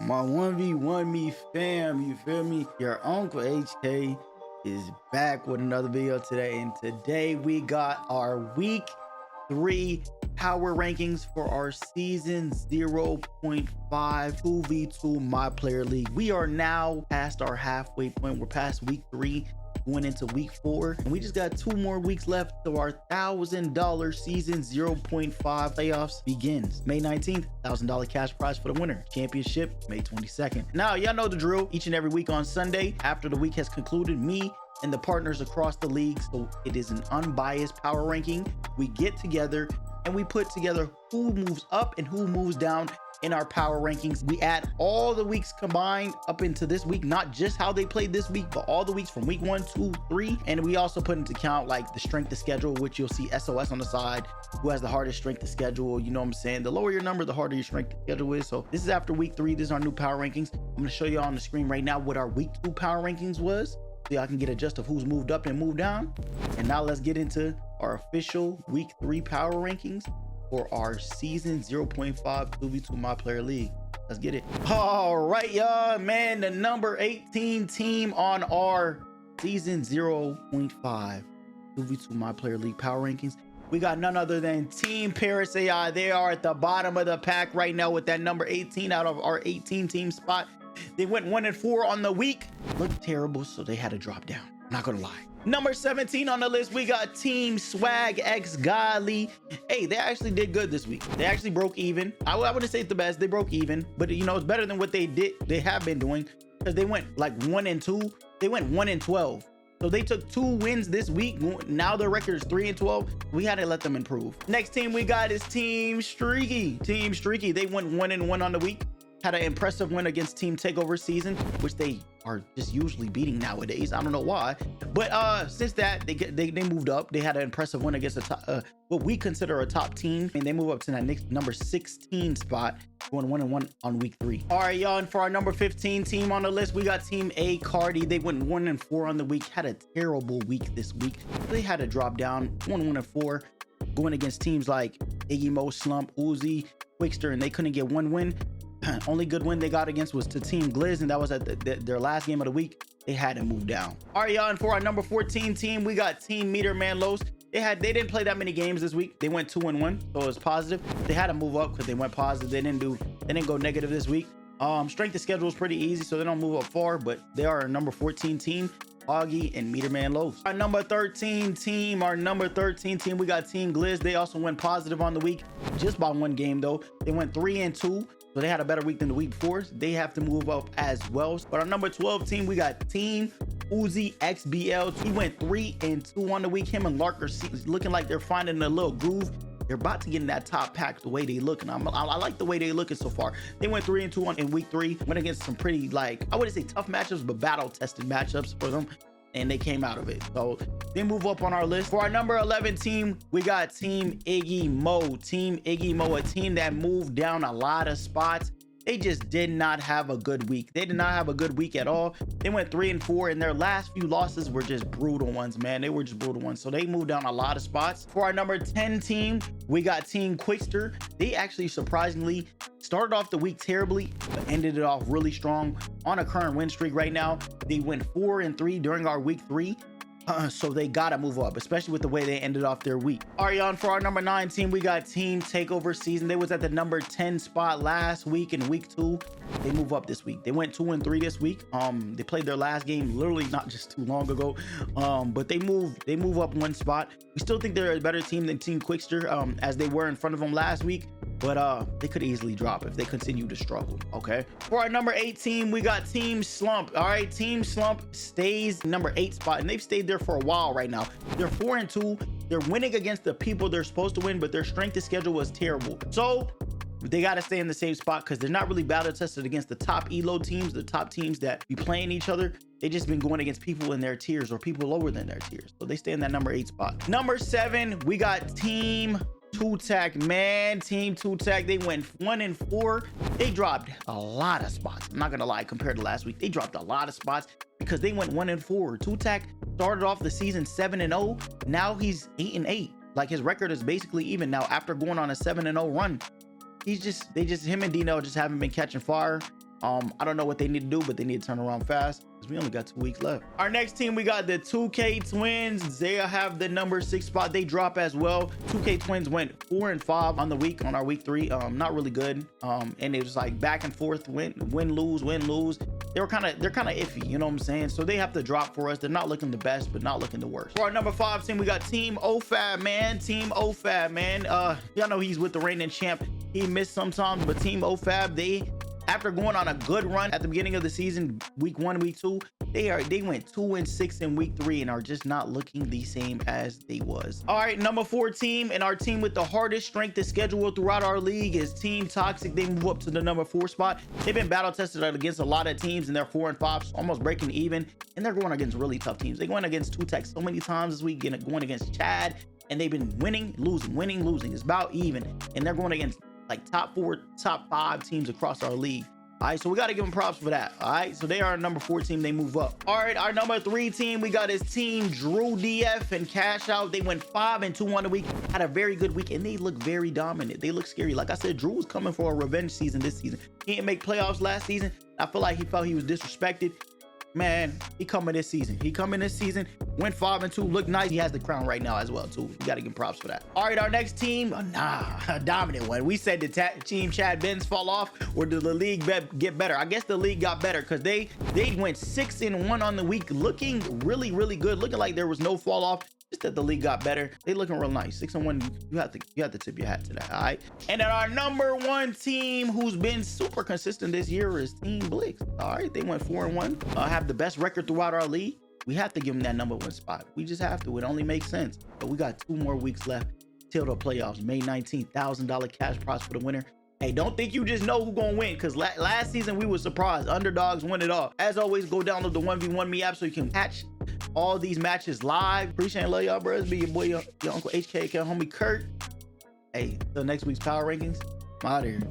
My 1v1 me fam, you feel me? Your Uncle HK is back with another video today, and today we got our week 3 power rankings for our season 0.5 2v2 my player league. We are now past our halfway point. We're past week 3 going into week 4, and we just got 2 more weeks left till our $1,000 season 0.5 playoffs begins. May 19th, $1,000 cash prize for the winner. Championship May 22nd. Now y'all know the drill. Each and every week on Sunday after the week has concluded, me and the partners across the league, so it is an unbiased power ranking. We get together and we put together who moves up and who moves down in our power rankings. We add all the weeks combined up into this week, not just how they played this week, but all the weeks from week 1, 2, 3. And we also put into account like the strength of schedule, which you'll see SOS on the side, who has the hardest strength of schedule. You know what I'm saying? The lower your number, the harder your strength of schedule is. So this is after week 3. This is our new power rankings. I'm going to show you on the screen right now what our week 2 power rankings was, so y'all can get a gist of who's moved up and moved down. And now let's get into our official week 3 power rankings for our season 0.5 2v2 my player league. Let's get it. All right, y'all, man, the number 18 team on our season 0.5 2v2 my player league power rankings, we got none other than Team Paris AI. They are at the bottom of the pack right now with that number 18 out of our 18 team spot. They went 1-4 on the week. Looked terrible, so they had to drop down. Not gonna lie. Number 17 on the list, we got Team Swag X Godly. Hey, they actually did good this week. They actually broke even. I wouldn't say it's the best. They broke even, but you know, it's better than what they have been doing, because they went like 1-2. They went 1-12. So they took 2 wins this week. Now their record is 3-12. We had to let them improve. Next team we got is Team Streaky. Team Streaky, they went 1-1 on the week. Had an impressive win against Team Takeover Season, which they are just usually beating nowadays. I don't know why, but since that they moved up. They had an impressive win against a top, what we consider a top team, and they move up to that next number 16 spot, going 1-1 on week 3. All right, y'all, and for our number 15 team on the list, we got Team A Cardi. They went 1-4 on the week. Had a terrible week this week. They had to drop down 1-4, going against teams like Iggy Mo, Slump, Uzi, Quickster, and they couldn't get 1 win. Only good win they got against was to Team Glizz, and that was at their last game of the week. They had to move down. All right, y'all, and for our number 14 team, we got Team Meter Man Los. They didn't play that many games this week. They went 2-1, so it was positive. They had to move up because they went positive. They didn't go negative this week. Strength of schedule is pretty easy, so they don't move up far, but they are a number 14 team. Augie and Meter Man Lows. Our number 13 team, we got Team Glizz. They also went positive on the week, just by 1 game though. They went 3-2, so they had a better week than the week before. They have to move up as well. But our number 12 team, we got Team Uzi XBL. He went 3-2 on the week. Him and Lark are looking like they're finding a little groove. They're about to get in that top pack the way they look, and I like the way they looking so far. They went 3-2 in week 3, went against some pretty, like, I wouldn't say tough matchups, but battle tested matchups for them, and they came out of it. So they move up on our list. For our number 11 team, we got Team Iggy Mo. Team Iggy Mo, a team that moved down a lot of spots. They just did not have a good week. They did not have a good week at all. They went 3-4, and their last few losses were just brutal ones, man. They were just brutal ones. So they moved down a lot of spots. For our number 10 team, we got Team Quickster. They actually surprisingly started off the week terribly, but ended it off really strong on a current win streak right now. They went 4-3 during our week 3. So they gotta move up, especially with the way they ended off their week. All right, y'all, for our number 9 team, we got Team Takeover Season. They was at the number 10 spot last week in week 2. They move up this week. They went 2-3 this week. They played their last game literally not just too long ago, but they move up 1 spot. We still think they're a better team than Team Quickster, as they were in front of them last week, but they could easily drop if they continue to struggle. Okay, for our number 8 team, we got Team Slump. All right, Team Slump stays number 8 spot, and they've stayed there for a while right now. They're 4-2. They're winning against the people they're supposed to win, but their strength of schedule was terrible, so they got to stay in the same spot because they're not really battle tested against the top elo teams, the top teams that be playing each other. They just been going against people in their tiers or people lower than their tiers, so they stay in that number 8 spot. Number 7, we got Team 2Tac, man. Team 2Tac, they went 1-4. They dropped a lot of spots. I'm not gonna lie, compared to last week, they dropped a lot of spots because they went 1-4. 2Tac started off the season 7-0. Now he's 8-8. Like, his record is basically even now after going on a 7-0 run. Him and Dino just haven't been catching fire. I don't know what they need to do, but they need to turn around fast because we only got 2 weeks left. Our next team, we got the 2K Twins. They have the number 6 spot. They drop as well. 2K Twins went 4-5 on the week, on our week 3. Not really good. And it was like back and forth, win, lose, win, lose. They're kind of iffy, you know what I'm saying? So they have to drop for us. They're not looking the best, but not looking the worst. For our number 5 team, we got Team OFAB, man. Team OFAB, man. Y'all know he's with the reigning champ. He missed sometimes, but Team OFAB, after going on a good run at the beginning of the season, week 1, week 2, they went 2-6 in week 3 and are just not looking the same as they was. All right, number 4 team, and our team with the hardest strength of schedule throughout our league is Team Toxic. They move up to the number 4 spot. They've been battle tested against a lot of teams, and they're 4-5, so almost breaking even. And they're going against really tough teams. They're going against 2Tech so many times this week, going against Chad, and they've been winning, losing. It's about even, and they're going against like top 4, top 5 teams across our league. All right, so we got to give them props for that. All right, so they are our number 4 team. They move up. All right, our number 3 team, we got his team Drew DF and Cash Out. They went 5-2 on the week, had a very good week, and they look very dominant. They look scary. Like I said, Drew was coming for a revenge season this season. He didn't make playoffs last season. I feel like he felt he was disrespected. Man, he coming this season. Went 5-2, looked nice. He has the crown right now as well too. You gotta give props for that. All right, our next team, a dominant one. We said the team Chad Benz fall off, or did the league get better? I guess the league got better because they went 6-1 on the week, looking really good, looking like there was no fall off. Just that the league got better. They looking real nice. 6-1. You have to tip your hat to that. All right. And then our number 1 team who's been super consistent this year is Team Blix. All right. They went 4-1. Have the best record throughout our league. We have to give them that number 1 spot. We just have to. It only makes sense. But we got 2 more weeks left till the playoffs. May 19th, $1,000 cash prize for the winner. Hey, don't think you just know who's gonna win, because last season we were surprised. Underdogs win it all. As always, go download the 1v1 Me app so you can catch all these matches live. Appreciate and love y'all, bro. It's be your boy, your Uncle HK, homie Kurt. Hey, till next week's Power Rankings, I'm out of here.